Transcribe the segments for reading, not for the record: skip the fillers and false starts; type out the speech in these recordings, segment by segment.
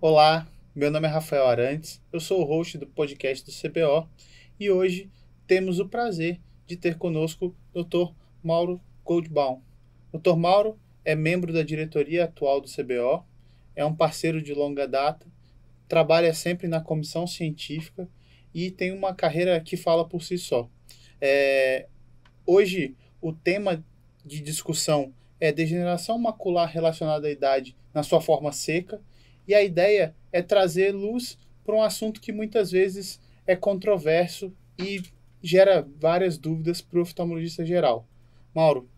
Olá, meu nome é Rafael Arantes, eu sou o host do podcast do CBO e hoje temos o prazer de ter conosco o Dr. Mauro Goldbaum. Dr. Mauro é membro da diretoria atual do CBO, é um parceiro de longa data, trabalha sempre na comissão científica e tem uma carreira que fala por si só. É, Hoje, o tema de discussão é degeneração macular relacionada à idade na sua forma seca, e a ideia é trazer luz para um assunto que muitas vezes é controverso e gera várias dúvidas para o oftalmologista geral. Mauro,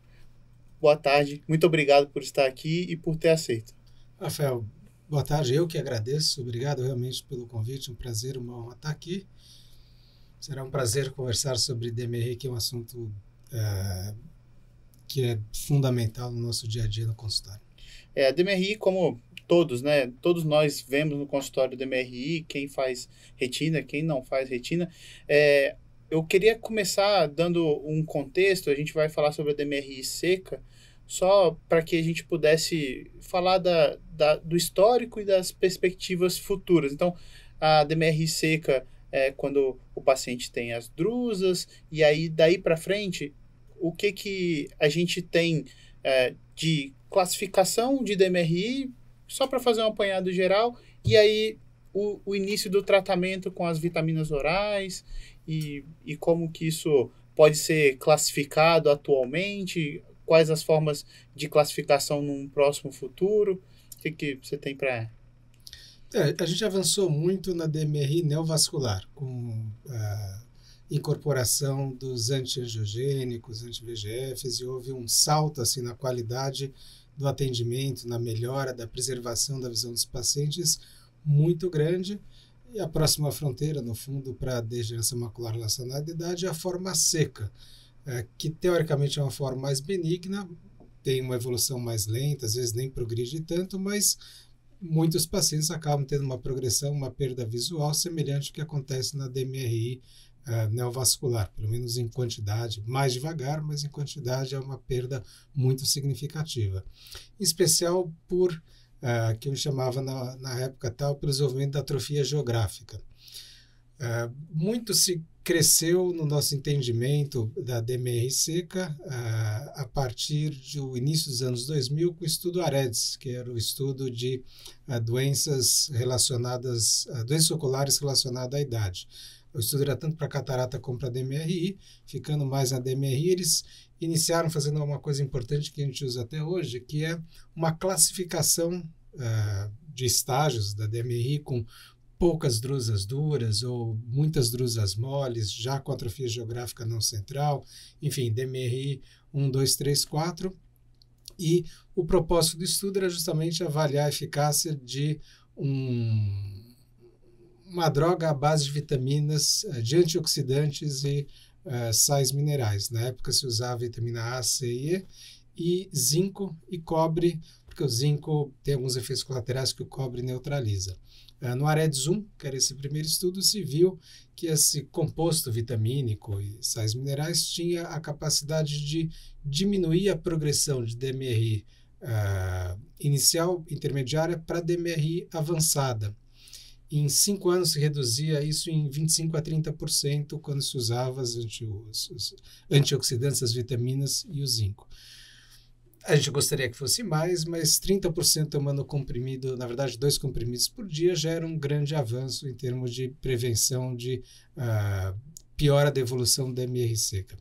boa tarde, muito obrigado por estar aqui e por ter aceito. Rafael, boa tarde. Eu que agradeço. Obrigado realmente pelo convite. Um prazer, uma honra estar aqui. Será um prazer conversar sobre DMR, que é um assunto que é fundamental no nosso dia a dia no consultório. A DMRI, como todos, né? Todos nós vemos no consultório DMRI, quem faz retina, quem não faz retina. Eu queria começar dando um contexto, a gente vai falar sobre a DMRI seca, só para que a gente pudesse falar do histórico e das perspectivas futuras. Então, a DMRI seca é quando o paciente tem as drusas, e aí daí para frente, o que a gente tem de classificação de DMRI, só para fazer um apanhado geral, e aí o início do tratamento com as vitaminas orais e como que isso pode ser classificado atualmente, quais as formas de classificação num próximo futuro, o que você tem para... A gente avançou muito na DMRI neovascular, com a incorporação dos antiangiogênicos, anti-VEGFs, e houve um salto assim, na qualidade do atendimento, na melhora da preservação da visão dos pacientes, muito grande. E a próxima fronteira, no fundo, para a degeneração macular relacionada à idade é a forma seca, que teoricamente é uma forma mais benigna, tem uma evolução mais lenta, às vezes nem progride tanto, mas muitos pacientes acabam tendo uma progressão, uma perda visual semelhante ao que acontece na DMRI neovascular, pelo menos em quantidade, mais devagar, mas em quantidade é uma perda muito significativa. Em especial por, que eu chamava na época tal, pelo desenvolvimento da atrofia geográfica. Muito se cresceu no nosso entendimento da DMR seca a partir do início dos anos 2000 com o estudo AREDS, que era o estudo de doenças oculares relacionadas à idade. O estudo era tanto para catarata como para DMRI, ficando mais na DMRI, eles iniciaram fazendo uma coisa importante que a gente usa até hoje, que é uma classificação de estágios da DMRI com poucas drusas duras ou muitas drusas moles, já com atrofia geográfica não central, enfim, DMRI 1, 2, 3, 4. E o propósito do estudo era justamente avaliar a eficácia de uma droga à base de vitaminas, de antioxidantes e sais minerais. Na época se usava vitamina A, C e E, zinco e cobre, porque o zinco tem alguns efeitos colaterais que o cobre neutraliza. No AREDS 1, que era esse primeiro estudo, se viu que esse composto vitamínico e sais minerais tinha a capacidade de diminuir a progressão de DMRI inicial, intermediária, para DMRI avançada. Em 5 anos se reduzia isso em 25% a 30% quando se usava os antioxidantes, as vitaminas e o zinco. A gente gostaria que fosse mais, mas 30% tomando comprimido, na verdade 2 comprimidos por dia, já era um grande avanço em termos de prevenção de piora da evolução da DMR seca.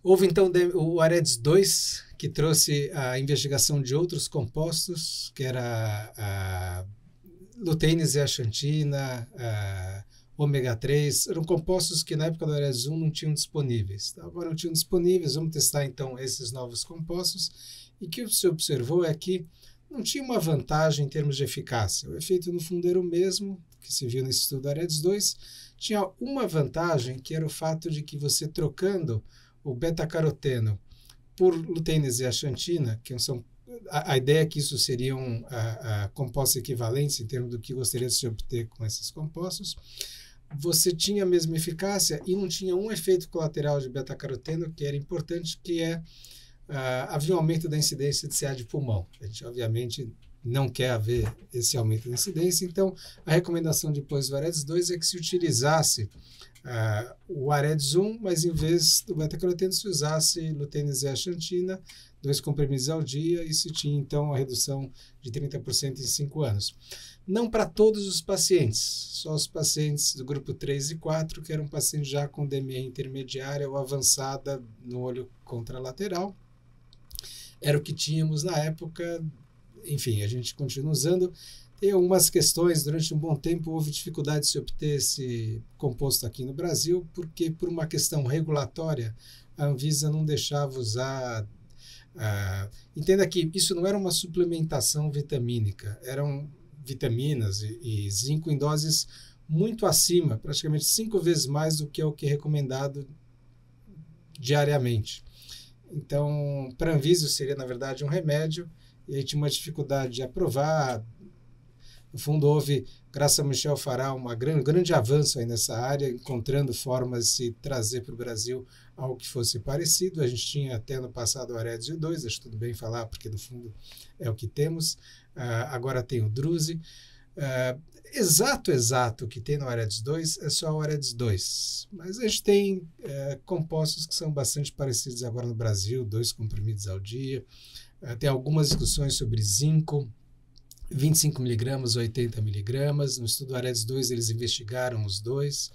Houve então o AREDS 2, que trouxe a investigação de outros compostos, que era a luteína e zeaxantina, ômega 3, eram compostos que na época do AREDS 1 não tinham disponíveis. Agora não tinham disponíveis, vamos testar então esses novos compostos. E o que se observou é que não tinha uma vantagem em termos de eficácia. O efeito no fundo era o mesmo que se viu nesse estudo AREDS 2. Tinha uma vantagem, que era o fato de que você trocando o beta-caroteno por luteína e zeaxantina, que são a ideia é que isso seriam compostos equivalentes em termos do que gostaria de se obter com esses compostos, você tinha a mesma eficácia e não tinha um efeito colateral de beta-caroteno que era importante, que é havia um aumento da incidência de CA de pulmão. A gente, obviamente, não quer haver esse aumento da incidência. Então, a recomendação depois do AREDS 2 é que se utilizasse o AREDS 1, mas em vez do beta-caroteno se usasse lutein e zeaxantina, 2 comprimidos ao dia, e se tinha, então, a redução de 30% em 5 anos. Não para todos os pacientes, só os pacientes do grupo 3 e 4, que eram pacientes já com DME intermediária ou avançada no olho contralateral. Era o que tínhamos na época, enfim, a gente continua usando. Tem algumas questões, durante um bom tempo houve dificuldade de se obter esse composto aqui no Brasil, porque por uma questão regulatória, a Anvisa não deixava usar. Entenda que isso não era uma suplementação vitamínica, eram vitaminas e zinco em doses muito acima, praticamente 5 vezes mais do que é o que é recomendado diariamente. Então, para a Anvisa seria, na verdade, um remédio, e aí tinha uma dificuldade de aprovar. No fundo, houve, graças a Michel Farah, um grande avanço aí nessa área, encontrando formas de se trazer para o Brasil algo que fosse parecido. A gente tinha até no passado o AREDS 2, acho tudo bem falar, porque no fundo é o que temos. Agora tem o Druze. Exato que tem no AREDS 2 é só o AREDS 2. Mas a gente tem compostos que são bastante parecidos agora no Brasil, 2 comprimidos ao dia. Tem algumas discussões sobre zinco, 25 miligramas, 80 miligramas. No estudo AREDS 2 eles investigaram os dois,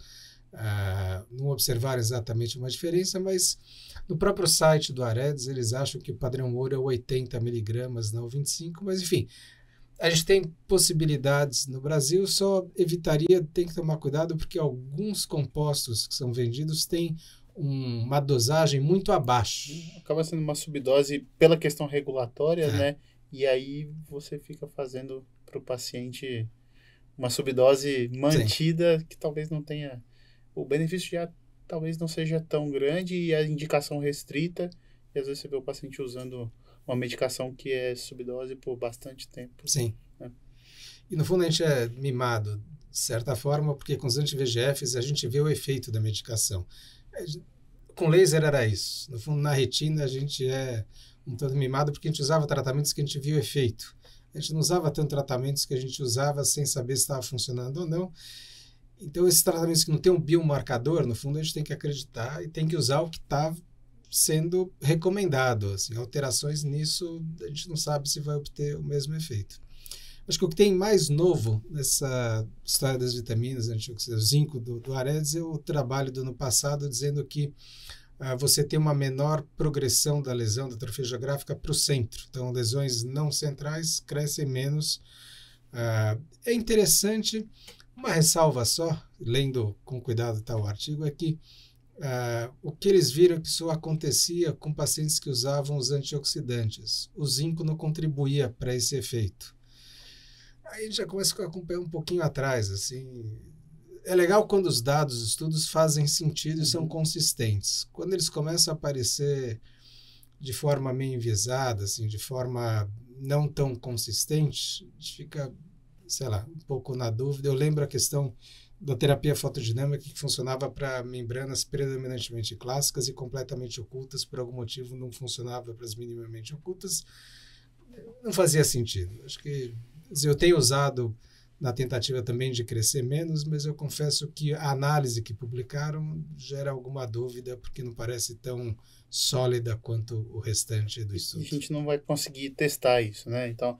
não observaram exatamente uma diferença, mas no próprio site do AREDS eles acham que o padrão ouro é 80 miligramas, não 25, mas enfim, a gente tem possibilidades no Brasil, só evitaria, tem que tomar cuidado, porque alguns compostos que são vendidos têm uma dosagem muito abaixo. Acaba sendo uma subdose pela questão regulatória, né? E aí você fica fazendo para o paciente uma subdose mantida. Sim. Que talvez não tenha... O benefício já talvez não seja tão grande e a indicação restrita. E às vezes você vê o paciente usando uma medicação que é subdose por bastante tempo. Sim. E no fundo a gente é mimado, de certa forma, porque com os anti-VEGFs a gente vê o efeito da medicação. Com laser era isso. No fundo, na retina a gente é um tanto mimado porque a gente usava tratamentos que a gente via o efeito. A gente não usava tanto tratamentos que a gente usava sem saber se estava funcionando ou não. Então, esses tratamentos que não tem um biomarcador, no fundo, a gente tem que acreditar e tem que usar o que está sendo recomendado. Assim, alterações nisso, a gente não sabe se vai obter o mesmo efeito. Acho que o que tem mais novo nessa história das vitaminas, o zinco do AREDS, é o trabalho do ano passado dizendo que você tem uma menor progressão da lesão da atrofia geográfica para o centro. Então, lesões não centrais crescem menos. É interessante, uma ressalva só, lendo com cuidado o artigo, é que o que eles viram é que isso acontecia com pacientes que usavam os antioxidantes. O zinco não contribuía para esse efeito. Aí a gente já começa a acompanhar um pouquinho atrás, assim. É legal quando os dados, os estudos fazem sentido e são consistentes. Quando eles começam a aparecer de forma meio enviesada, assim, de forma não tão consistente, a gente fica, sei lá, um pouco na dúvida. Eu lembro a questão da terapia fotodinâmica que funcionava para membranas predominantemente clássicas e completamente ocultas, por algum motivo não funcionava para as minimamente ocultas. Não fazia sentido. Acho que eu tenho usado na tentativa também de crescer menos, mas eu confesso que a análise que publicaram gera alguma dúvida, porque não parece tão sólida quanto o restante do estudo. A gente não vai conseguir testar isso, né? Então,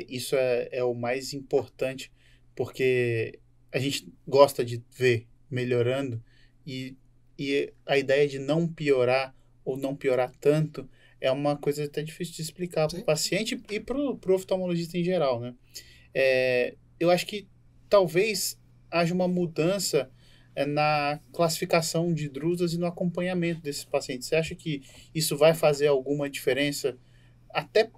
isso é o mais importante, porque a gente gosta de ver melhorando e a ideia de não piorar ou não piorar tanto é uma coisa até difícil de explicar para o paciente e para o oftalmologista em geral, né? Eu acho que talvez haja uma mudança na classificação de drusas e no acompanhamento desses pacientes. Você acha que isso vai fazer alguma diferença até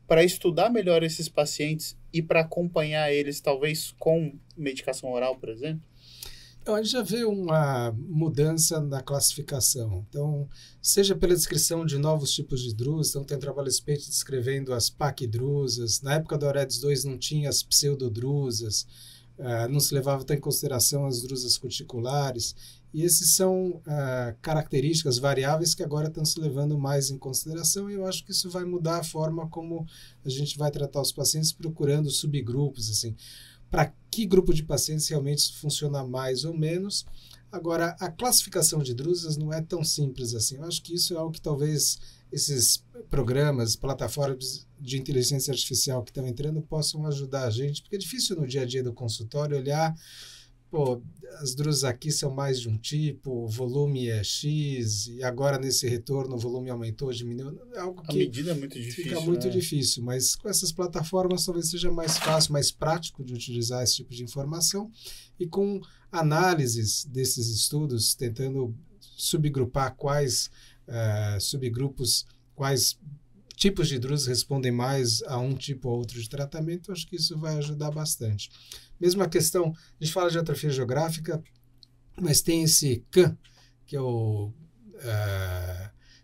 para estudar melhor esses pacientes e para acompanhar eles, talvez com medicação oral, por exemplo? A gente já vê uma mudança na classificação. Então, seja pela descrição de novos tipos de drusas, então tem trabalho respeito descrevendo as paquidrusas. Na época do AREDS 2 não tinha as pseudodrusas. não se levava até em consideração as drusas cuticulares, e esses são características, variáveis que agora estão se levando mais em consideração, e eu acho que isso vai mudar a forma como a gente vai tratar os pacientes, procurando subgrupos, assim, para que grupo de pacientes realmente isso funciona mais ou menos. Agora, a classificação de drusas não é tão simples assim. Eu acho que isso é algo que talvez esses programas, plataformas de inteligência artificial que estão entrando possam ajudar a gente, porque é difícil no dia a dia do consultório olhar, pô, as drusas aqui são mais de um tipo, o volume é X, e agora nesse retorno o volume aumentou, diminuiu. É algo que a medida é muito difícil, fica muito né? difícil, mas com essas plataformas talvez seja mais fácil, mais prático de utilizar esse tipo de informação, e com análises desses estudos, tentando subgrupar quais subgrupos, quais tipos de drusas respondem mais a um tipo ou outro de tratamento, acho que isso vai ajudar bastante. Mesma questão, a gente fala de atrofia geográfica, mas tem esse CAM, que é o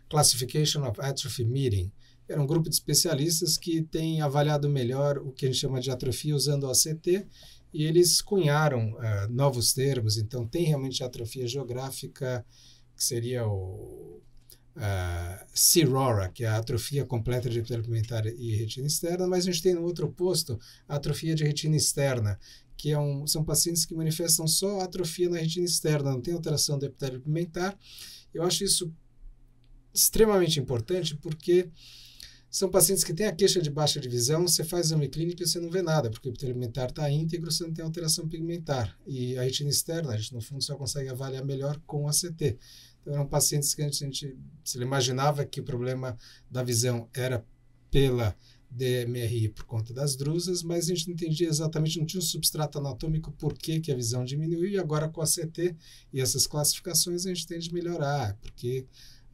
Classification of Atrophy Meeting. Era um grupo de especialistas que tem avaliado melhor o que a gente chama de atrofia usando o ACT, e eles cunharam novos termos. Então, tem realmente atrofia geográfica, que seria o CIRORA, que é a atrofia completa de epitélio pigmentar e retina externa, mas a gente tem no outro oposto a atrofia de retina externa, que são pacientes que manifestam só atrofia na retina externa, não tem alteração do epitélio pigmentar. Eu acho isso extremamente importante, porque são pacientes que têm a queixa de baixa de visão, você faz exame clínico e você não vê nada, porque o epitélio pigmentar está íntegro, você não tem alteração pigmentar. E a retina externa, a gente no fundo só consegue avaliar melhor com o ACT. Então, eram pacientes que se imaginava que o problema da visão era pela DMRI por conta das drusas, mas a gente não entendia exatamente, não tinha um substrato anatômico por que a visão diminuiu, e agora com a CT e essas classificações a gente tende a melhorar, porque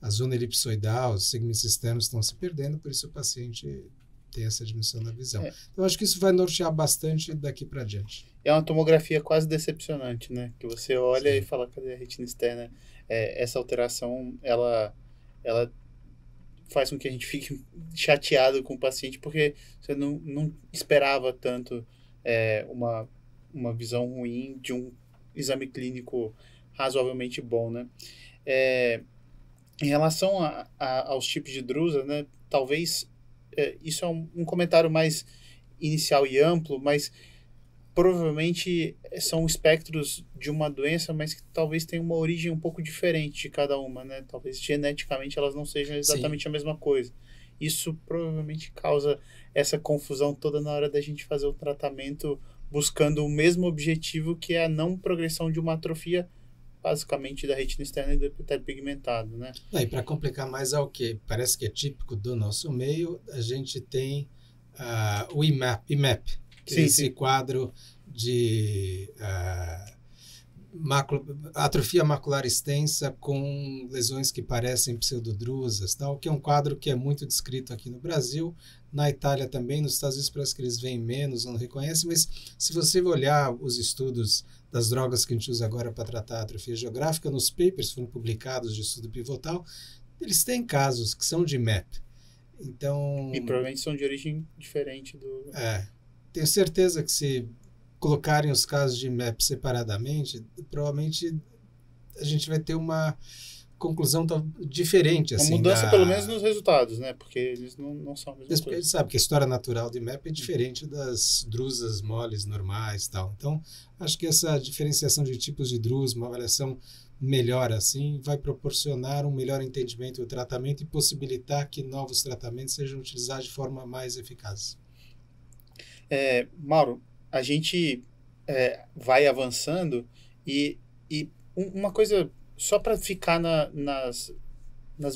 a zona elipsoidal, os segmentos externos estão se perdendo, por isso o paciente tem essa diminuição da visão. Então, acho que isso vai nortear bastante daqui para diante. É uma tomografia quase decepcionante, né? Que você olha e fala, cadê a retina externa? Essa alteração, ela faz com que a gente fique chateado com o paciente, porque você não esperava tanto uma visão ruim de um exame clínico razoavelmente bom, né? Em relação aos tipos de drusa, né? Talvez isso é um comentário mais inicial e amplo, mas provavelmente são espectros de uma doença, mas que talvez tenham uma origem um pouco diferente de cada uma, né? Talvez geneticamente elas não sejam exatamente Sim. a mesma coisa. Isso provavelmente causa essa confusão toda na hora da gente fazer o tratamento buscando o mesmo objetivo, que é a não progressão de uma atrofia, basicamente da retina externa e do epitélio pigmentado, né? E para complicar mais ao que parece que é típico do nosso meio, a gente tem o IMAP, que é esse quadro de atrofia macular extensa com lesões que parecem pseudodrusas, tal, que é um quadro que é muito descrito aqui no Brasil, na Itália também, nos Estados Unidos parece que eles veem menos, não reconhecem, mas se você olhar os estudos das drogas que a gente usa agora para tratar a atrofia geográfica, nos papers que foram publicados de estudo pivotal, eles têm casos que são de MAP. Então, e provavelmente são de origem diferente do... Tenho certeza que se colocarem os casos de MAP separadamente, provavelmente a gente vai ter uma conclusão diferente. Assim, uma mudança pelo menos nos resultados, né? Porque eles não são a mesma coisa. A gente sabe que a história natural de MAP é diferente das drusas moles normais e tal. Então, acho que essa diferenciação de tipos de drusa, uma avaliação melhor assim, vai proporcionar um melhor entendimento do tratamento e possibilitar que novos tratamentos sejam utilizados de forma mais eficaz. Mauro, a gente vai avançando e uma coisa só para ficar nas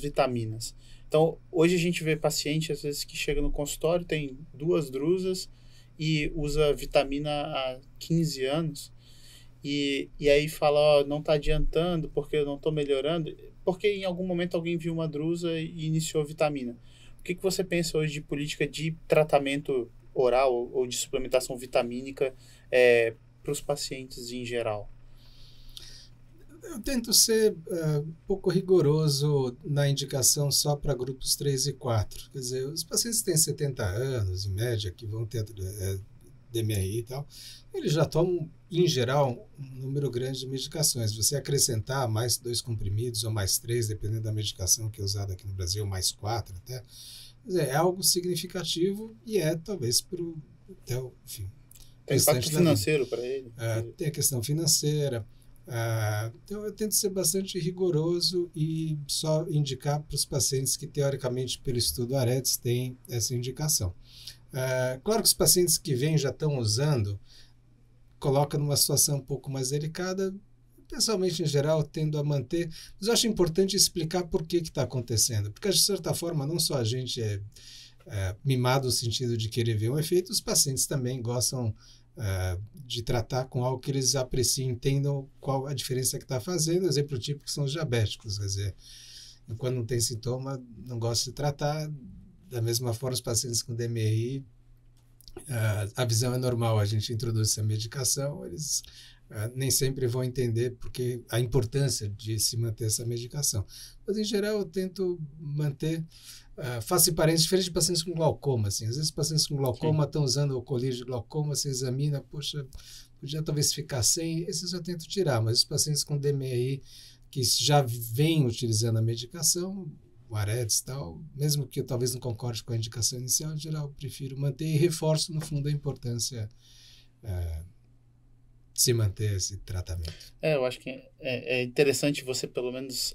vitaminas. Então, hoje a gente vê paciente, às vezes, que chega no consultório, tem 2 drusas e usa vitamina há 15 anos e aí fala, não está adiantando porque eu não estou melhorando, porque em algum momento alguém viu uma drusa e iniciou vitamina. O que você pensa hoje de política de tratamento oral ou de suplementação vitamínica para os pacientes em geral? Eu tento ser um pouco rigoroso na indicação só para grupos 3 e 4. Quer dizer, os pacientes que têm 70 anos, em média, que vão ter DMRI e tal, eles já tomam, em geral, um número grande de medicações. Você acrescentar mais 2 comprimidos ou mais 3, dependendo da medicação que é usada aqui no Brasil, mais 4 até, quer dizer, é algo significativo e talvez, enfim, Tem impacto financeiro para ele. Tem a questão financeira. Então, eu tento ser bastante rigoroso e só indicar para os pacientes que, teoricamente, pelo estudo AREDS, têm essa indicação. Claro que os pacientes que vêm já estão usando, coloca numa situação um pouco mais delicada. Pessoalmente, em geral, eu tendo a manter, mas eu acho importante explicar por que está acontecendo, porque, de certa forma, não só a gente é mimado no sentido de querer ver um efeito, os pacientes também gostam de tratar com algo que eles apreciem, entendam qual a diferença que está fazendo. Exemplo típico são os diabéticos, quer dizer, quando não tem sintoma, não gosta de tratar. Da mesma forma, os pacientes com DMRI, a visão é normal, a gente introduz essa medicação, eles nem sempre vão entender porque a importância de se manter essa medicação. Mas, em geral, eu tento manter, faço parênteses, diferente de pacientes com glaucoma. Assim. Às vezes, pacientes com glaucoma estão usando o colírio de glaucoma, você examina, poxa, podia talvez ficar sem, esses eu tento tirar, mas os pacientes com DMRI que já vêm utilizando a medicação, o AREDS e tal, mesmo que eu talvez não concorde com a indicação inicial, em geral, eu prefiro manter e reforço, no fundo, a importância de se manter esse tratamento. Eu acho que é interessante você, pelo menos,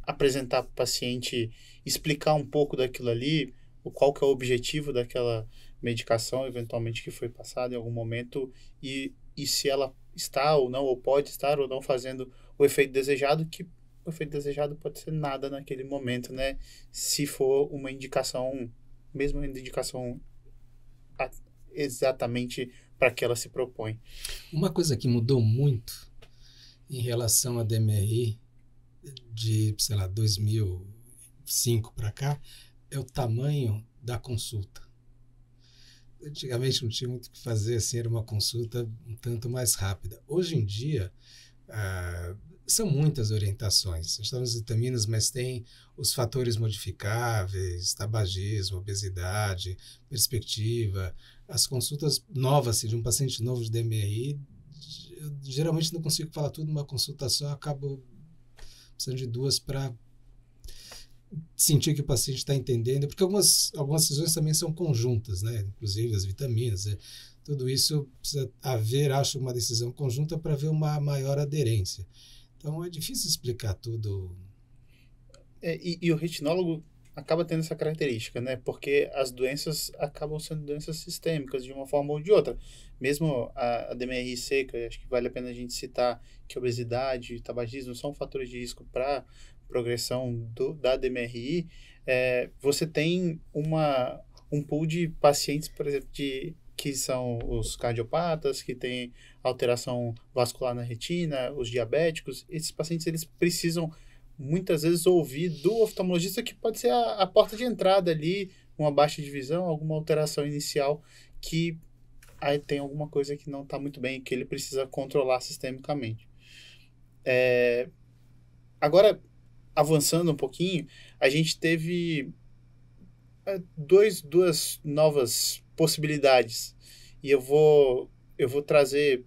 apresentar para o paciente, explicar um pouco daquilo ali, qual que é o objetivo daquela medicação, eventualmente, que foi passada em algum momento, e se ela está ou não, ou pode estar ou não fazendo o efeito desejado, que o efeito desejado pode ser nada naquele momento, né? Se for uma indicação, mesmo uma indicação exatamente para que ela se propõe. Uma coisa que mudou muito em relação a DMRI de, sei lá, 2005 para cá, é o tamanho da consulta. Antigamente não tinha muito o que fazer, assim, era uma consulta um tanto mais rápida. Hoje em dia, são muitas orientações. A gente está nas vitaminas, mas tem os fatores modificáveis, tabagismo, obesidade, perspectiva. As consultas novas, de um paciente novo de DMRI, eu geralmente não consigo falar tudo numa consulta só, acabo precisando de 2 para sentir que o paciente está entendendo, porque algumas decisões também são conjuntas, né? Inclusive as vitaminas, tudo isso precisa haver, acho, uma decisão conjunta para ver uma maior aderência. Então, é difícil explicar tudo. E o retinólogo acaba tendo essa característica, né? Porque as doenças acabam sendo doenças sistêmicas de uma forma ou de outra. Mesmo a DMRI seca, acho que vale a pena a gente citar que obesidade e tabagismo são fatores de risco para progressão da DMRI. Você tem um pool de pacientes, por exemplo, que são os cardiopatas, que têm alteração vascular na retina, os diabéticos. Esses pacientes, eles precisam muitas vezes ouvir do oftalmologista, que pode ser a porta de entrada ali, uma baixa de visão, alguma alteração inicial, que aí tem alguma coisa que não está muito bem, que ele precisa controlar sistemicamente. Agora, avançando um pouquinho, a gente teve duas novas possibilidades. E eu vou trazer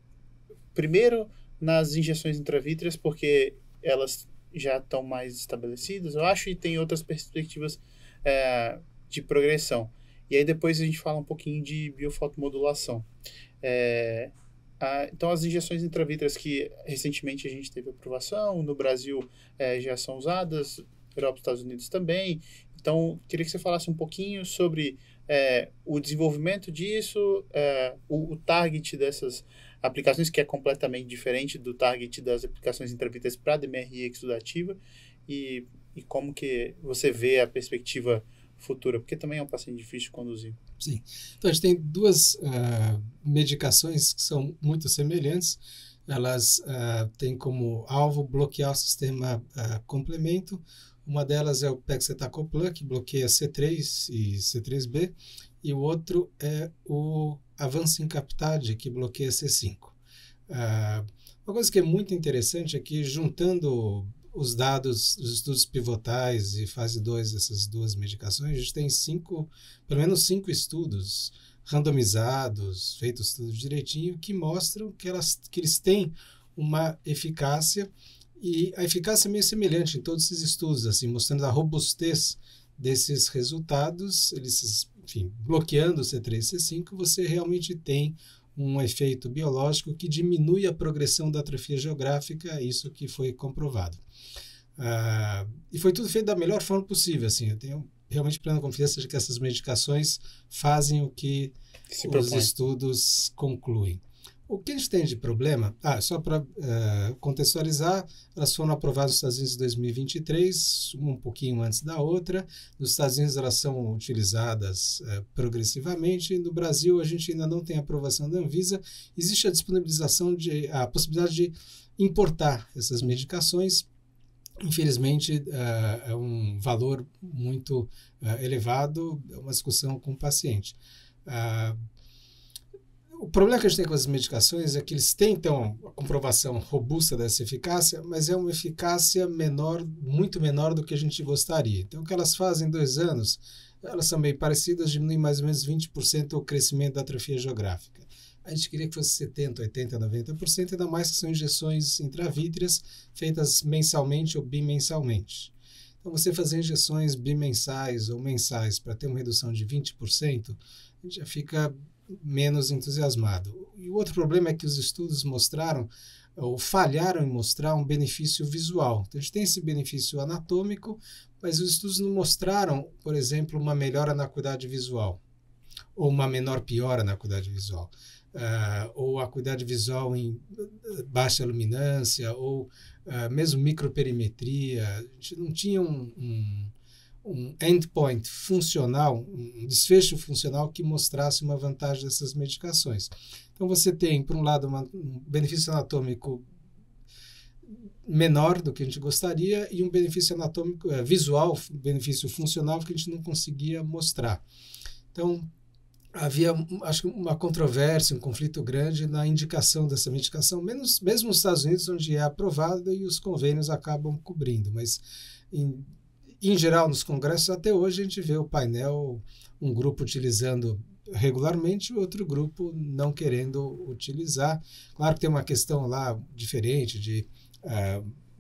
primeiro nas injeções intravítreas, porque elas já estão mais estabelecidas, eu acho, e tem outras perspectivas de progressão. E aí depois a gente fala um pouquinho de biofotomodulação. Então, as injeções intravítreas que recentemente a gente teve aprovação, no Brasil já são usadas, Europa e Estados Unidos também. Então, queria que você falasse um pouquinho sobre o desenvolvimento disso, o target dessas aplicações, que é completamente diferente do target das aplicações intravítreas para DMRI exudativa, e como que você vê a perspectiva futura, porque também é um paciente difícil de conduzir. Sim. Então, a gente tem 2 medicações que são muito semelhantes. Elas têm como alvo bloquear o sistema complemento. Uma delas é o pegcetacoplan, que bloqueia C3 e C3b, e o outro é o avancincaptad, que bloqueia C5. Uma coisa que é muito interessante é que, juntando os dados dos estudos pivotais e fase 2 dessas 2 medicações, a gente tem pelo menos 5 estudos randomizados, feitos tudo direitinho, que mostram que eles têm uma eficácia, e a eficácia é meio semelhante em todos esses estudos, assim, mostrando a robustez desses resultados. Eles, enfim, bloqueando o C3 e C5, você realmente tem um efeito biológico que diminui a progressão da atrofia geográfica, isso que foi comprovado. E foi tudo feito da melhor forma possível, assim, eu tenho realmente plena confiança de que essas medicações fazem o que os estudos concluem. O que a gente tem de problema, só para contextualizar, elas foram aprovadas nos Estados Unidos em 2023, um pouquinho antes da outra. Nos Estados Unidos elas são utilizadas progressivamente. No Brasil a gente ainda não tem aprovação da Anvisa. Existe a disponibilização a possibilidade de importar essas medicações. Infelizmente, é um valor muito elevado, é uma discussão com o paciente. O problema que a gente tem com as medicações é que eles têm, então, a comprovação robusta dessa eficácia, mas é uma eficácia menor, muito menor do que a gente gostaria. Então, o que elas fazem em 2 anos, elas são bem parecidas, diminuem mais ou menos 20% o crescimento da atrofia geográfica. A gente queria que fosse 70%, 80%, 90%, ainda mais que são injeções intravítreas feitas mensalmente ou bimensalmente. Então, você fazer injeções bimensais ou mensais para ter uma redução de 20%, a gente já fica menos entusiasmado. E o outro problema é que os estudos mostraram, ou falharam em mostrar, um benefício visual. Então, a gente tem esse benefício anatômico, mas os estudos não mostraram, por exemplo, uma melhora na acuidade visual, ou uma menor piora na acuidade visual, ou acuidade visual em baixa luminância, ou mesmo microperimetria. A gente não tinha um endpoint funcional, um desfecho funcional que mostrasse uma vantagem dessas medicações. Então você tem, por um lado, um benefício anatômico menor do que a gente gostaria e um benefício anatômico visual, benefício funcional que a gente não conseguia mostrar. Então havia, acho que, uma controvérsia, um conflito grande na indicação dessa medicação, mesmo nos Estados Unidos, onde é aprovada e os convênios acabam cobrindo, mas em geral, nos congressos, até hoje, a gente vê o painel, um grupo utilizando regularmente e outro grupo não querendo utilizar. Claro que tem uma questão lá diferente de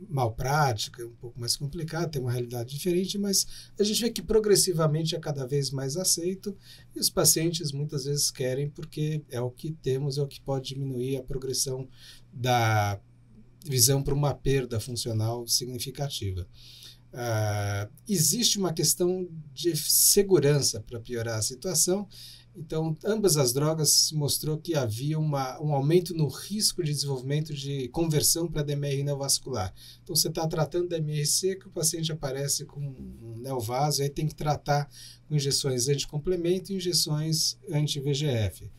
malprática, um pouco mais complicada, tem uma realidade diferente, mas a gente vê que progressivamente é cada vez mais aceito e os pacientes muitas vezes querem porque é o que temos, é o que pode diminuir a progressão da visão para uma perda funcional significativa. Existe uma questão de segurança para piorar a situação. Então, ambas as drogas se mostrou que havia um aumento no risco de desenvolvimento de conversão para DMR neovascular. Então, você está tratando DMR seco, o paciente aparece com um neovaso, aí tem que tratar com injeções anticomplemento e injeções anti-VEGF.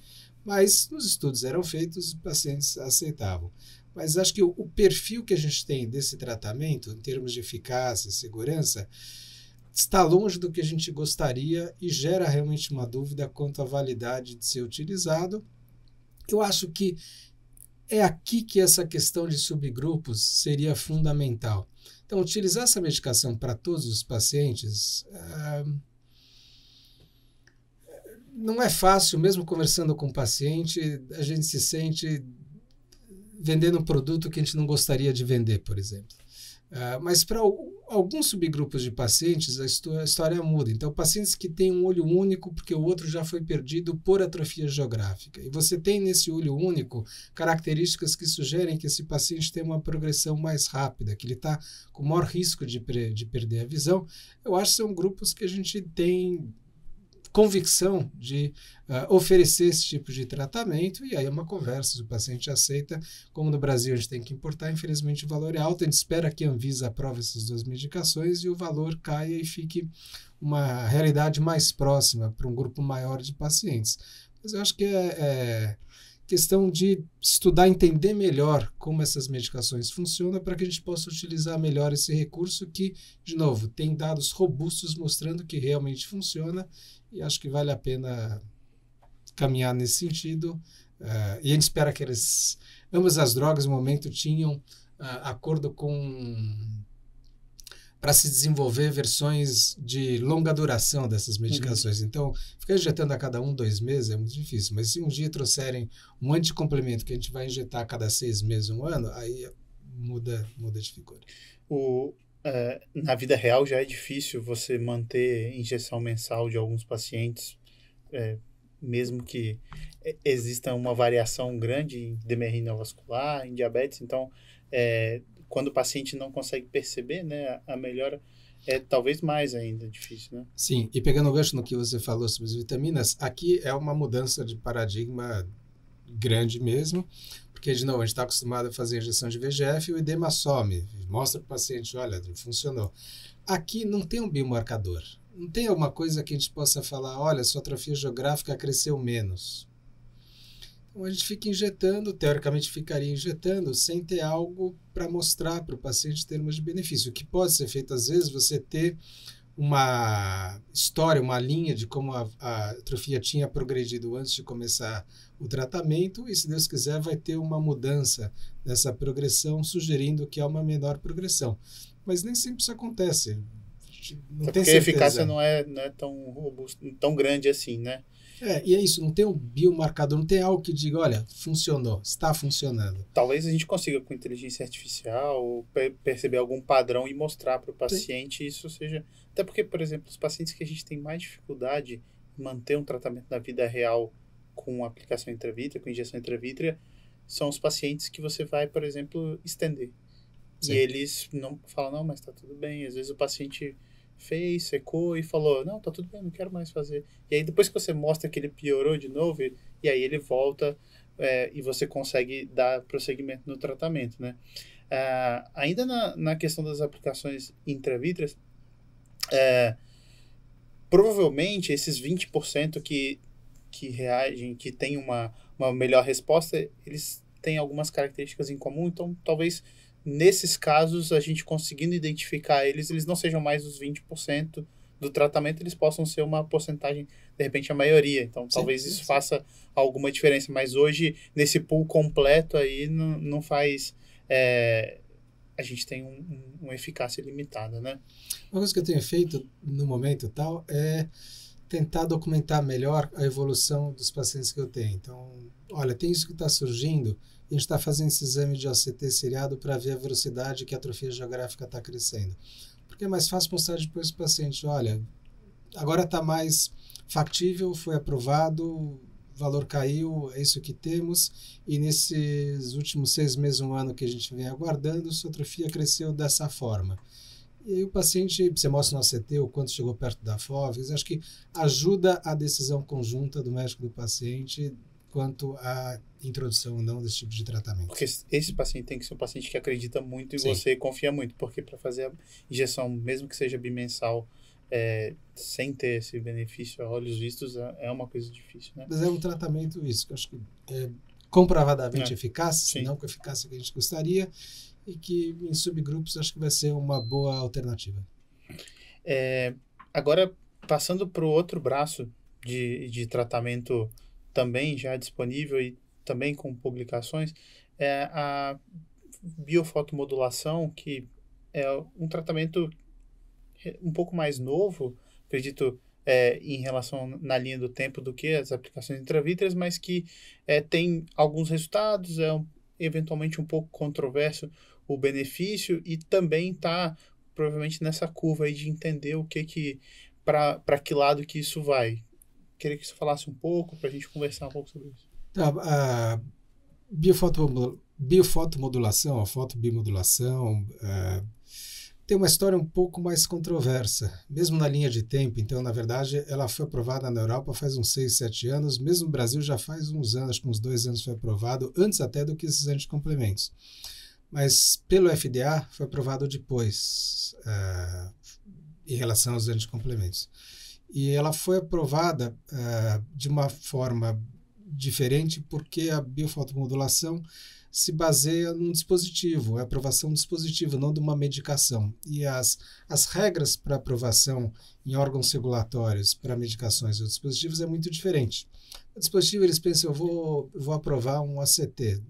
Mas, nos estudos eram feitos, os pacientes aceitavam. Mas acho que o perfil que a gente tem desse tratamento, em termos de eficácia e segurança, está longe do que a gente gostaria e gera realmente uma dúvida quanto à validade de ser utilizado. Eu acho que é aqui que essa questão de subgrupos seria fundamental. Então, utilizar essa medicação para todos os pacientes não é fácil. Mesmo conversando com o paciente, a gente se sente vendendo um produto que a gente não gostaria de vender, por exemplo. Mas para alguns subgrupos de pacientes, a história muda. Então, pacientes que têm um olho único porque o outro já foi perdido por atrofia geográfica. E você tem nesse olho único características que sugerem que esse paciente tem uma progressão mais rápida, que ele está com maior risco de perder a visão. Eu acho que são grupos que a gente tem convicção de oferecer esse tipo de tratamento, e aí é uma conversa, se o paciente aceita. Como no Brasil a gente tem que importar, infelizmente o valor é alto, a gente espera que a Anvisa aprove essas 2 medicações e o valor caia e fique uma realidade mais próxima para um grupo maior de pacientes. Mas eu acho que é questão de estudar, entender melhor como essas medicações funcionam para que a gente possa utilizar melhor esse recurso que, de novo, tem dados robustos mostrando que realmente funciona, e acho que vale a pena caminhar nesse sentido. E a gente espera que ambas as drogas, no momento, tinham acordo com para se desenvolver versões de longa duração dessas medicações. Então, ficar injetando a cada 2 meses é muito difícil, mas se um dia trouxerem um anticomplemento que a gente vai injetar a cada 6 meses, 1 ano, aí muda de figura. Na vida real já é difícil você manter injeção mensal de alguns pacientes, mesmo que exista uma variação grande em DMRI neovascular, em diabetes. Então, quando o paciente não consegue perceber, né, a melhora é talvez mais ainda difícil, né? Sim, e pegando o gancho no que você falou sobre as vitaminas, aqui é uma mudança de paradigma grande mesmo, porque, de novo, a gente está acostumado a fazer injeção de VEGF e o edema some, mostra para o paciente, olha, funcionou. Aqui não tem um biomarcador, não tem alguma coisa que a gente possa falar, olha, sua atrofia geográfica cresceu menos. Então, a gente fica injetando, teoricamente ficaria injetando, sem ter algo para mostrar para o paciente em termos de benefício. O que pode ser feito, às vezes, você ter uma história, uma linha de como a atrofia tinha progredido antes de começar o tratamento e, se Deus quiser, vai ter uma mudança nessa progressão, sugerindo que há uma menor progressão. Mas nem sempre isso acontece. Não tem porque certeza. A eficácia não é tão robusta, tão grande assim, né? E é isso, não tem um biomarcador, não tem algo que diga, olha, funcionou, está funcionando. Talvez a gente consiga, com inteligência artificial, perceber algum padrão e mostrar para o paciente isso seja... Até porque, por exemplo, os pacientes que a gente tem mais dificuldade em manter um tratamento na vida real com aplicação intravítrea, com injeção intravítrea, são os pacientes que você vai, por exemplo, estender. Sim. E eles não falam, não, mas está tudo bem. Às vezes o paciente fez, secou e falou, não, tá tudo bem, não quero mais fazer. E aí depois que você mostra que ele piorou de novo, e aí ele volta e você consegue dar prosseguimento no tratamento, né? Ainda na questão das aplicações intravítreas, provavelmente esses 20% que reagem, que tem uma melhor resposta, eles têm algumas características em comum, então talvez nesses casos, a gente conseguindo identificar eles não sejam mais os 20% do tratamento, eles possam ser uma porcentagem, de repente, a maioria. Então, talvez isso faça alguma diferença. Mas hoje, nesse pool completo aí, não faz... a gente tem uma eficácia limitada, né? Uma coisa que eu tenho feito no momento tal é tentar documentar melhor a evolução dos pacientes que eu tenho. Então, olha, tem isso que está surgindo, a gente está fazendo esse exame de OCT seriado para ver a velocidade que a atrofia geográfica está crescendo. Porque é mais fácil mostrar depois para o paciente, olha, agora está mais factível, foi aprovado, o valor caiu, é isso que temos, e nesses últimos 6 meses, 1 ano que a gente vem aguardando, sua atrofia cresceu dessa forma. E aí o paciente, você mostra no ACT o quanto chegou perto da FOV, acho que ajuda a decisão conjunta do médico e do paciente quanto à introdução ou não desse tipo de tratamento. Porque esse paciente tem que ser um paciente que acredita muito em você e confia muito, porque para fazer a injeção, mesmo que seja bimensal, sem ter esse benefício a olhos vistos, é uma coisa difícil, né? Mas é um tratamento isso, que eu acho que é comprovadamente eficaz, se não com a eficácia que a gente gostaria, e que em subgrupos acho que vai ser uma boa alternativa. Agora, passando para o outro braço de tratamento também já disponível e também com publicações, a biofotomodulação, que é um tratamento um pouco mais novo, acredito, em relação na linha do tempo do que as aplicações intravítreas, mas que tem alguns resultados, eventualmente um pouco controverso o benefício e também está provavelmente nessa curva aí de entender o que para que lado que isso vai. Queria que você falasse um pouco para a gente conversar um pouco sobre isso. A biofotomodulação, a fotobimodulação, tem uma história um pouco mais controversa, mesmo na linha de tempo. Então, na verdade, ela foi aprovada na Europa faz uns 6, 7 anos, mesmo no Brasil já faz uns anos, acho que uns 2 anos foi aprovado, antes até do que esses anticomplementos. Mas pelo FDA foi aprovado depois, em relação aos anticomplementos. E ela foi aprovada de uma forma diferente porque a biofotomodulação se baseia num dispositivo, é aprovação de dispositivo, não de uma medicação. E as regras para aprovação em órgãos regulatórios para medicações ou dispositivos é muito diferente. O dispositivo, eles pensam, eu vou aprovar um ACT.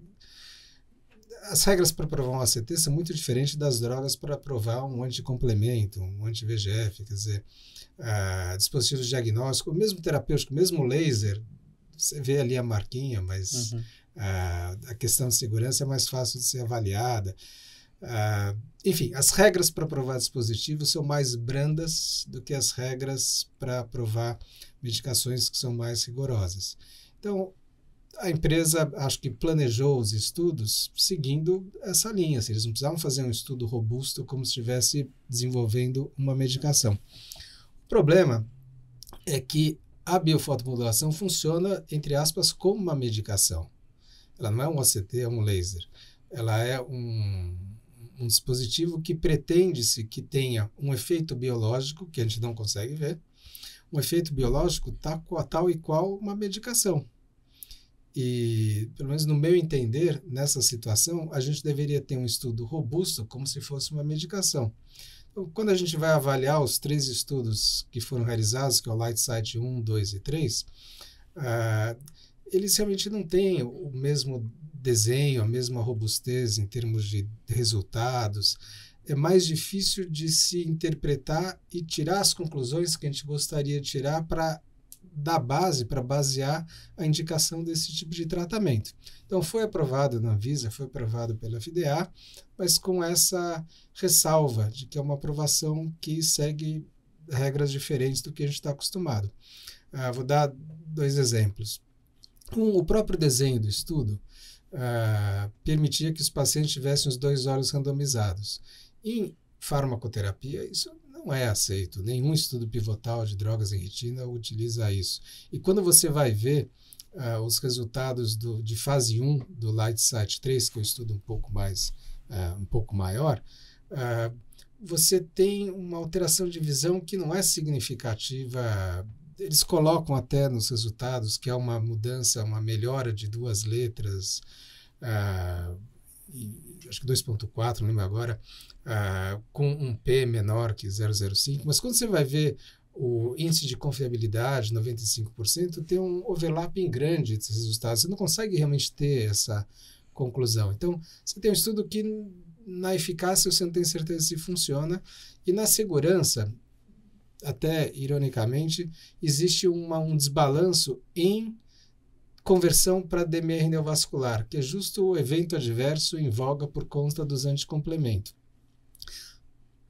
as regras para provar um ACT são muito diferentes das drogas para provar um anticomplemento, um anti-VEGF, quer dizer, dispositivos diagnósticos, mesmo terapêutico, mesmo laser, você vê ali a marquinha, mas a questão de segurança é mais fácil de ser avaliada. Enfim, as regras para provar dispositivos são mais brandas do que as regras para provar medicações que são mais rigorosas. Então, a empresa, acho que planejou os estudos seguindo essa linha. Assim, eles não precisavam fazer um estudo robusto como se estivesse desenvolvendo uma medicação. O problema é que a biofotomodulação funciona, entre aspas, como uma medicação. Ela não é um ACT, é um laser. Ela é um dispositivo que pretende-se que tenha um efeito biológico, que a gente não consegue ver, um efeito biológico tal e qual uma medicação. E, pelo menos no meu entender, nessa situação, a gente deveria ter um estudo robusto como se fosse uma medicação. Então, quando a gente vai avaliar os 3 estudos que foram realizados, que é o LightSight 1, 2 e 3, eles realmente não têm o mesmo desenho, a mesma robustez em termos de resultados. É mais difícil de se interpretar e tirar as conclusões que a gente gostaria de tirar para dar base, para basear a indicação desse tipo de tratamento. Então, foi aprovado na Anvisa, foi aprovado pela FDA, mas com essa ressalva de que é uma aprovação que segue regras diferentes do que a gente está acostumado. Vou dar 2 exemplos. O próprio desenho do estudo permitia que os pacientes tivessem os 2 olhos randomizados. Em farmacoterapia, isso não é aceito. Nenhum estudo pivotal de drogas em retina utiliza isso. E quando você vai ver os resultados de fase 1 do LightSight 3, que é um estudo um pouco maior, você tem uma alteração de visão que não é significativa. Eles colocam até nos resultados que é uma mudança, uma melhora de 2 letras, acho que 2.4, não lembro agora, com um P menor que 0,05, mas quando você vai ver o índice de confiabilidade, 95%, tem um overlapping grande desses resultados. Você não consegue realmente ter essa conclusão. Então, você tem um estudo que na eficácia você não tem certeza se funciona, e na segurança, até ironicamente, existe um desbalanço em conversão para DMR neovascular, que é justo o evento adverso em voga por conta dos anticomplemento.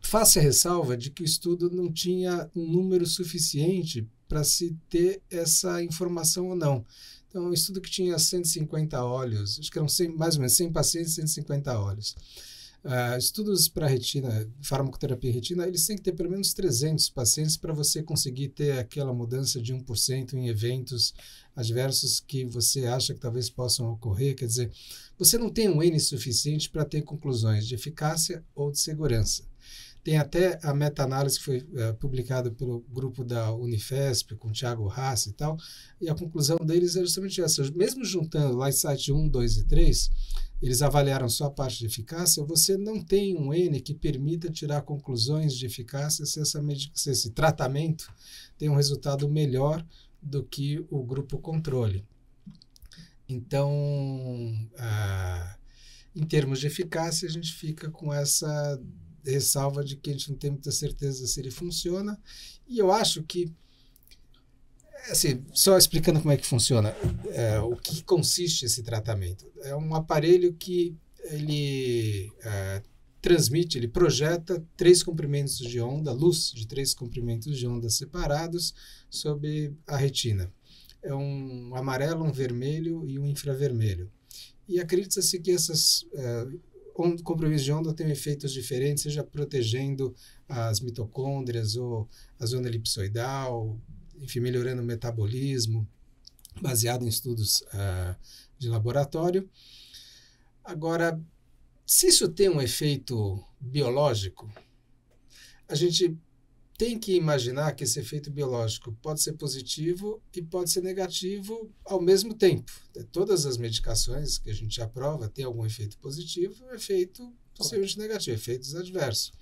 Faça a ressalva de que o estudo não tinha um número suficiente para se ter essa informação ou não. Então, um estudo que tinha 150 olhos, acho que eram mais ou menos 100 pacientes, 150 olhos. Estudos para retina, farmacoterapia retina, eles têm que ter pelo menos 300 pacientes para você conseguir ter aquela mudança de 1% em eventos adversos que você acha que talvez possam ocorrer. Quer dizer, você não tem um N suficiente para ter conclusões de eficácia ou de segurança. Tem até a meta-análise que foi publicada pelo grupo da Unifesp, com o Thiago Haas e tal, e a conclusão deles é justamente essa. Mesmo juntando LightSight 1, 2 e 3, eles avaliaram só a parte de eficácia, você não tem um N que permita tirar conclusões de eficácia se esse tratamento tem um resultado melhor do que o grupo controle. Então, em termos de eficácia, a gente fica com essa ressalva de que a gente não tem muita certeza se ele funciona. E eu acho que, assim, só explicando como é que funciona, o que consiste esse tratamento. É um aparelho que ele transmite, ele projeta 3 comprimentos de onda, luz de 3 comprimentos de onda separados sobre a retina. É um amarelo, um vermelho e um infravermelho. E acredita-se que essas comprimentos de onda têm efeitos diferentes, seja protegendo as mitocôndrias ou a zona elipsoidal, enfim, melhorando o metabolismo, baseado em estudos de laboratório. Agora, se isso tem um efeito biológico, a gente tem que imaginar que esse efeito biológico pode ser positivo e pode ser negativo ao mesmo tempo. Todas as medicações que a gente aprova têm algum efeito positivo e um efeito possivelmente negativo, efeitos adversos.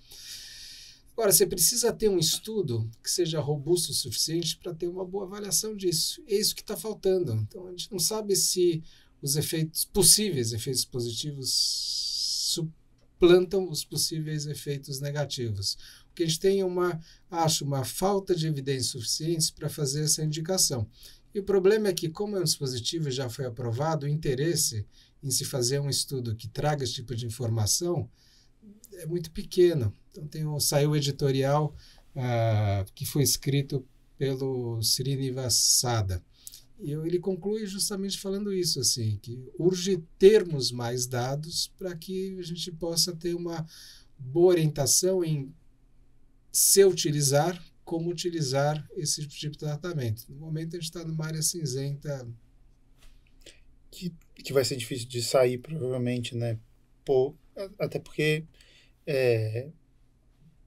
Agora, você precisa ter um estudo que seja robusto o suficiente para ter uma boa avaliação disso. É isso que está faltando. Então, a gente não sabe se os possíveis efeitos positivos suplantam os possíveis efeitos negativos. Porque a gente tem uma falta de evidências suficientes para fazer essa indicação. E o problema é que, como é um dispositivo e já foi aprovado, o interesse em se fazer um estudo que traga esse tipo de informação é muito pequeno. Então saiu o editorial que foi escrito pelo Srinivasada. E ele conclui justamente falando isso, assim, que urge termos mais dados para que a gente possa ter uma boa orientação em se utilizar, como utilizar esse tipo de tratamento. No momento a gente está numa área cinzenta. Que vai ser difícil de sair, provavelmente, né? Até porque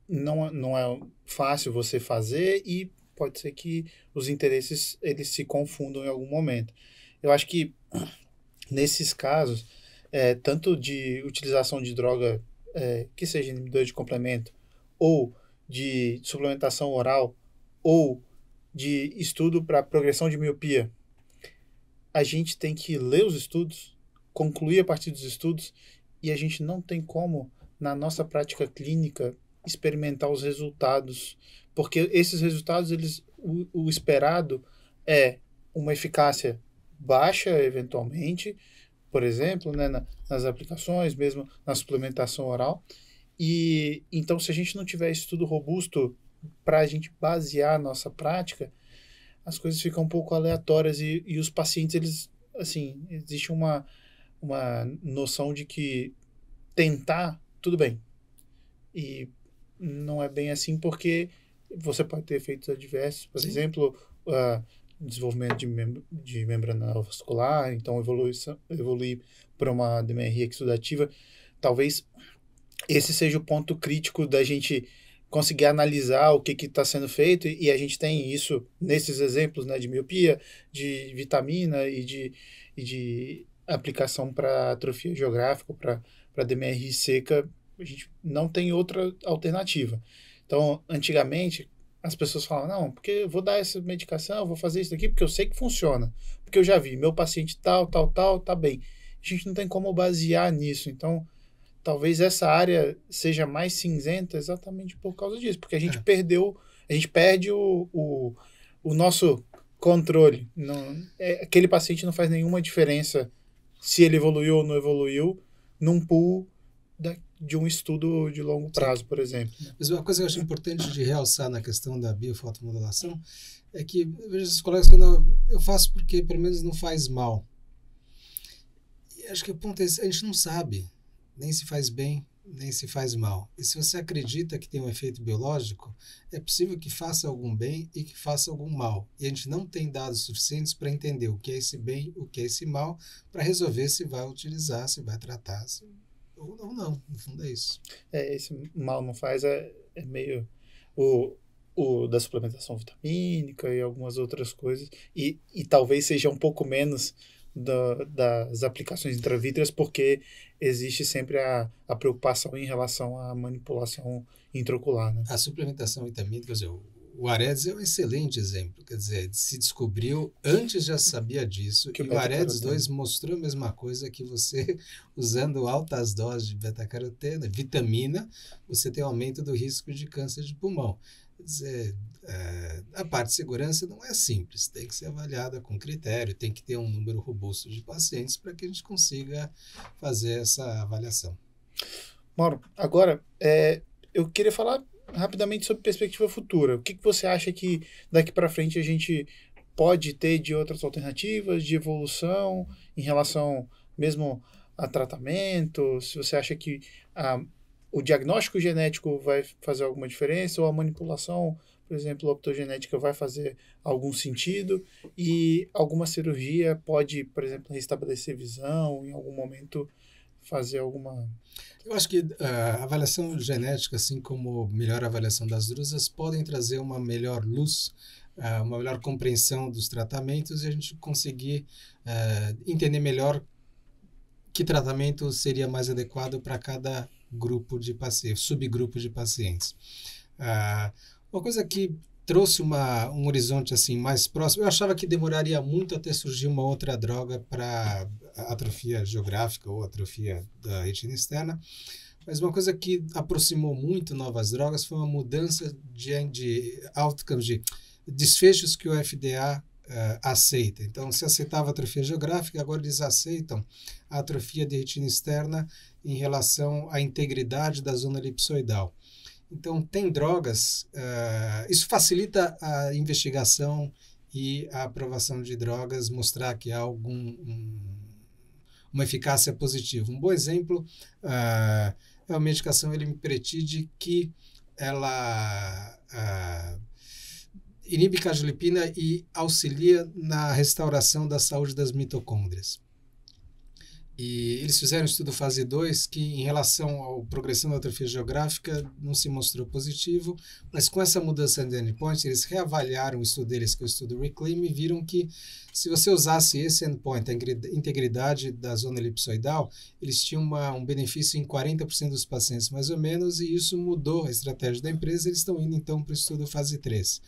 não é fácil você fazer e pode ser que os interesses eles se confundam em algum momento. Eu acho que nesses casos, tanto de utilização de droga que seja inibidor de complemento, ou de suplementação oral, ou de estudo para progressão de miopia, a gente tem que ler os estudos, concluir a partir dos estudos, e a gente não tem como, na nossa prática clínica, experimentar os resultados, porque esses resultados, o esperado é uma eficácia baixa, eventualmente, por exemplo, né, nas aplicações, mesmo na suplementação oral. E então, se a gente não tiver estudo robusto para a gente basear a nossa prática, as coisas ficam um pouco aleatórias e os pacientes, eles, assim, existe uma noção de que tentar, tudo bem. E não é bem assim, porque você pode ter efeitos adversos, por exemplo, desenvolvimento de membrana vascular, então evoluir para uma DMRI exudativa. Talvez esse seja o ponto crítico da gente conseguir analisar o que está sendo feito, e a gente tem isso nesses exemplos, né, de miopia, de vitamina e de aplicação para atrofia geográfica, para DMRI seca. A gente não tem outra alternativa. Então, antigamente, as pessoas falavam, não, porque eu vou dar essa medicação, eu vou fazer isso aqui porque eu sei que funciona, porque eu já vi, meu paciente tal, tá bem. A gente não tem como basear nisso. Então, talvez essa área seja mais cinzenta exatamente por causa disso, porque a gente perde o nosso controle. Aquele paciente não faz nenhuma diferença se ele evoluiu ou não evoluiu num pool de um estudo de longo prazo, por exemplo. Mas uma coisa que eu acho importante de realçar na questão da biofotomodulação é que, veja, os colegas falando, eu faço porque pelo menos não faz mal. E acho que o ponto é esse, a gente não sabe nem se faz bem, nem se faz mal. E se você acredita que tem um efeito biológico, é possível que faça algum bem e que faça algum mal. E a gente não tem dados suficientes para entender o que é esse bem, o que é esse mal, para resolver se vai utilizar, se vai tratar, ou não. No fundo é isso. Esse mal não faz, é meio o da suplementação vitamínica e algumas outras coisas. E talvez seja um pouco menos das aplicações intravítreas, porque existe sempre a preocupação em relação à manipulação intraocular, né? A suplementação vitamínica, quer dizer, o Aedes é um excelente exemplo, quer dizer, se descobriu, antes já sabia disso, e o Aedes 2 mostrou a mesma coisa, que você, usando altas doses de beta-caroteno, vitamina, você tem aumento do risco de câncer de pulmão. Quer dizer, a parte de segurança não é simples, tem que ser avaliada com critério, tem que ter um número robusto de pacientes para que a gente consiga fazer essa avaliação. Mauro, agora, eu queria falar rapidamente sobre perspectiva futura. O que você acha que daqui para frente a gente pode ter de outras alternativas, de evolução, em relação mesmo a tratamento? Se você acha que o diagnóstico genético vai fazer alguma diferença, ou a manipulação, por exemplo, optogenética, vai fazer algum sentido, e alguma cirurgia pode, por exemplo, restabelecer visão, em algum momento fazer alguma... Eu acho que a avaliação genética, assim como melhor avaliação das drusas, podem trazer uma melhor luz, uma melhor compreensão dos tratamentos, e a gente conseguir entender melhor que tratamento seria mais adequado para cada grupo de pacientes, subgrupo de pacientes. Uma coisa que trouxe um horizonte assim mais próximo. Eu achava que demoraria muito até surgir uma outra droga para atrofia geográfica ou atrofia da retina externa, mas uma coisa que aproximou muito novas drogas foi uma mudança de outcomes, de desfechos que o FDA aceita. Então, se aceitava a atrofia geográfica, agora eles aceitam a atrofia de retina externa em relação à integridade da zona elipsoidal. Então, tem drogas, isso facilita a investigação e a aprovação de drogas, mostrar que há uma eficácia positiva. Um bom exemplo é a medicação elimipretide, que ela inibe cardiolepina e auxilia na restauração da saúde das mitocôndrias. E eles fizeram um estudo fase 2 que, em relação à progressão da atrofia geográfica, não se mostrou positivo, mas com essa mudança de endpoint, eles reavaliaram o estudo deles, que é o estudo RECLAIM, e viram que, se você usasse esse endpoint, a integridade da zona elipsoidal, eles tinham um benefício em 40% dos pacientes, mais ou menos, e isso mudou a estratégia da empresa. Eles estão indo, então, para o estudo fase 3.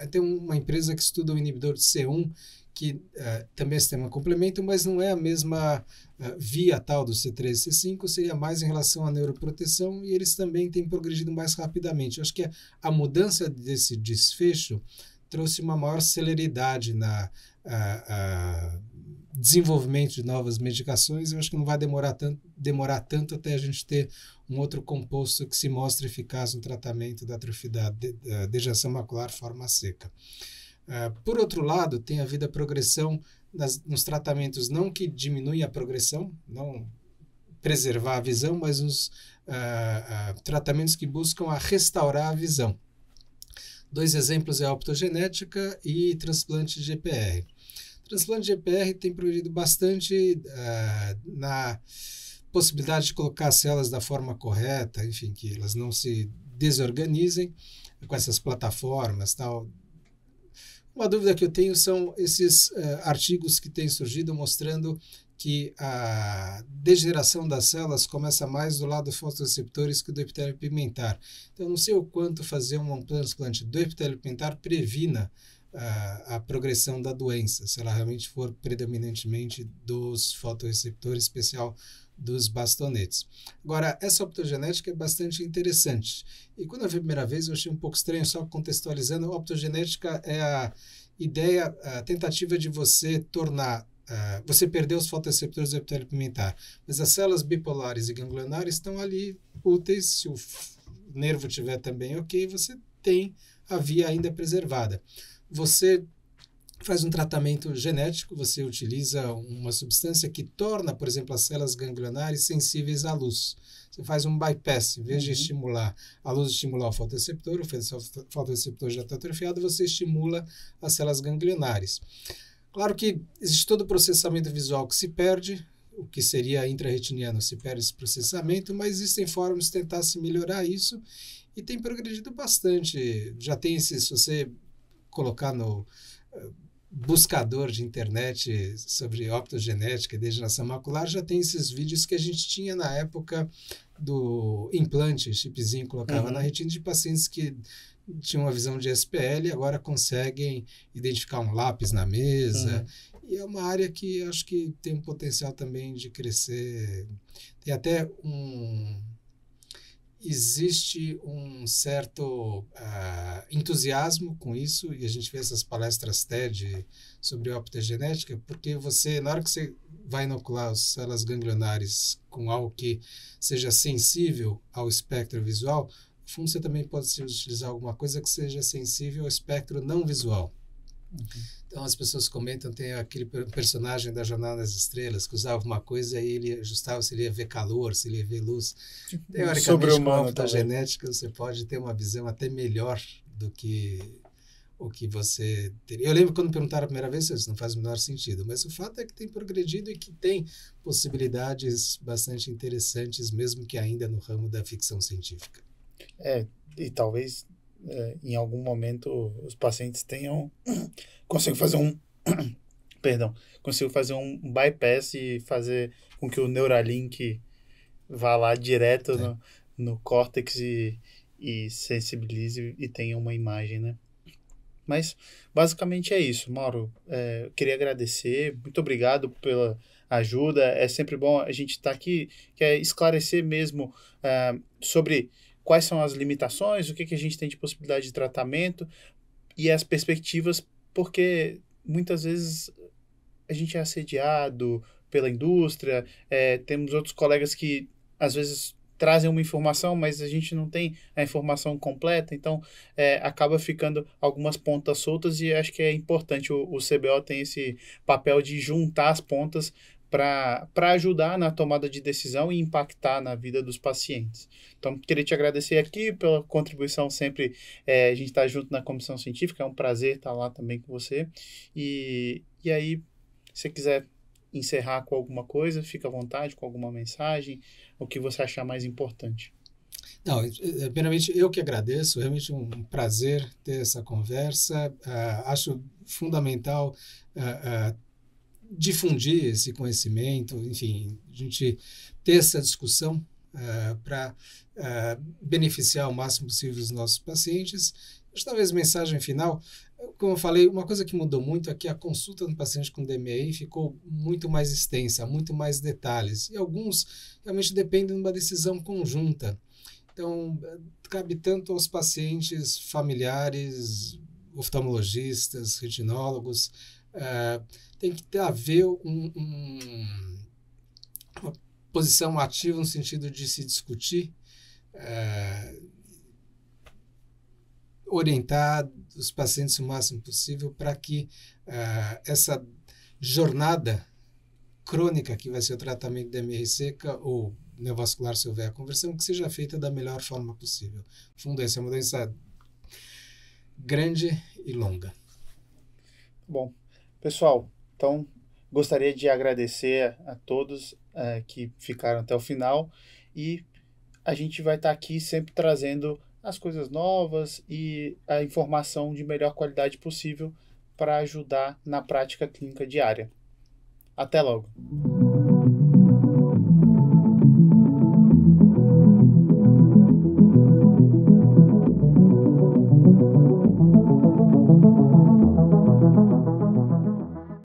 Tem uma empresa que estuda o inibidor de C1, que também é sistema complemento, mas não é a mesma via tal do C3 e C5, seria mais em relação à neuroproteção, e eles também têm progredido mais rapidamente. Eu acho que a mudança desse desfecho trouxe uma maior celeridade na desenvolvimento de novas medicações. Eu acho que não vai demorar tanto até a gente ter um outro composto que se mostre eficaz no tratamento da atrofia da degeneração macular forma seca. Por outro lado, tem havido a progressão nos tratamentos, não que diminui a progressão, não preservar a visão, mas nos tratamentos que buscam a restaurar a visão. 2 exemplos é a optogenética e transplante de GPR. Transplante de GPR tem progredido bastante na possibilidade de colocar as células da forma correta, enfim, que elas não se desorganizem com essas plataformas, tal. Uma dúvida que eu tenho são esses artigos que têm surgido mostrando que a degeneração das células começa mais do lado dos fotoreceptores que do epitélio pigmentar. Então, não sei o quanto fazer um transplante do epitélio pigmentar previna a progressão da doença, se ela realmente for predominantemente dos fotoreceptores, especial dos bastonetes. Agora, essa optogenética é bastante interessante. E quando eu vi a primeira vez, eu achei um pouco estranho, só contextualizando. A optogenética é a ideia, a tentativa de você tornar, você perder os fotoreceptores do epitélio pigmentar, mas as células bipolares e ganglionares estão ali úteis. Se o nervo estiver também ok, você tem a via ainda preservada. Você faz um tratamento genético, você utiliza uma substância que torna, por exemplo, as células ganglionares sensíveis à luz. Você faz um bypass, em vez de estimular a luz, estimular o fotoreceptor já está atrofiado, você estimula as células ganglionares. Claro que existe todo o processamento visual que se perde, o que seria intrarretiniano, se perde esse processamento, mas existem formas de tentar se melhorar isso, e tem progredido bastante. Já tem se você colocar no buscador de internet sobre optogenética e degeneração macular, já tem esses vídeos que a gente tinha na época do implante, chipzinho, colocava na retina, de pacientes que tinham uma visão de SPL e agora conseguem identificar um lápis na mesa. E é uma área que acho que tem um potencial também de crescer. Tem até existe um certo entusiasmo com isso, e a gente vê essas palestras TED sobre optogenética, porque você, na hora que você vai inocular as células ganglionares com algo que seja sensível ao espectro visual, no fundo você também pode utilizar alguma coisa que seja sensível ao espectro não visual. Então as pessoas comentam, tem aquele personagem da Jornada das Estrelas que usava uma coisa e ele ajustava se ele ia ver calor, se ele ia ver luz. Teoricamente, com a optogenética você pode ter uma visão até melhor do que o que você teria. Eu lembro quando me perguntaram a primeira vez, isso não faz o menor sentido, mas o fato é que tem progredido e que tem possibilidades bastante interessantes, mesmo que ainda no ramo da ficção científica. E talvez em algum momento os pacientes consigam fazer consigo fazer um bypass e fazer com que o Neuralink vá lá direto no córtex e sensibilize e tenha uma imagem, né? Mas basicamente é isso, Mauro. Eu queria agradecer, muito obrigado pela ajuda. É sempre bom a gente estar aqui, que é esclarecer mesmo sobre quais são as limitações, o que a gente tem de possibilidade de tratamento e as perspectivas, porque muitas vezes a gente é assediado pela indústria, temos outros colegas que às vezes trazem uma informação, mas a gente não tem a informação completa, então acaba ficando algumas pontas soltas e acho que é importante, o CBO tem esse papel de juntar as pontas para ajudar na tomada de decisão e impactar na vida dos pacientes. Então, queria te agradecer aqui pela contribuição sempre, a gente está junto na comissão científica, é um prazer estar lá também com você, e aí, se você quiser encerrar com alguma coisa, fica à vontade, com alguma mensagem, o que você achar mais importante. Não, primeiramente eu que agradeço, realmente um prazer ter essa conversa. Acho fundamental difundir esse conhecimento, enfim, a gente ter essa discussão para beneficiar o máximo possível os nossos pacientes. Talvez mensagem final, como eu falei, uma coisa que mudou muito é que a consulta do paciente com DME ficou muito mais extensa, muito mais detalhes, e alguns realmente dependem de uma decisão conjunta. Então, cabe tanto aos pacientes familiares, oftalmologistas, retinólogos, tem que haver uma posição ativa no sentido de se discutir, orientar os pacientes o máximo possível para que essa jornada crônica que vai ser o tratamento da MR seca ou neovascular, se houver a conversão, que seja feita da melhor forma possível. No fundo, essa é uma doença grande e longa. Bom, pessoal, então gostaria de agradecer a todos que ficaram até o final e a gente vai estar aqui sempre trazendo as coisas novas e a informação de melhor qualidade possível para ajudar na prática clínica diária. Até logo!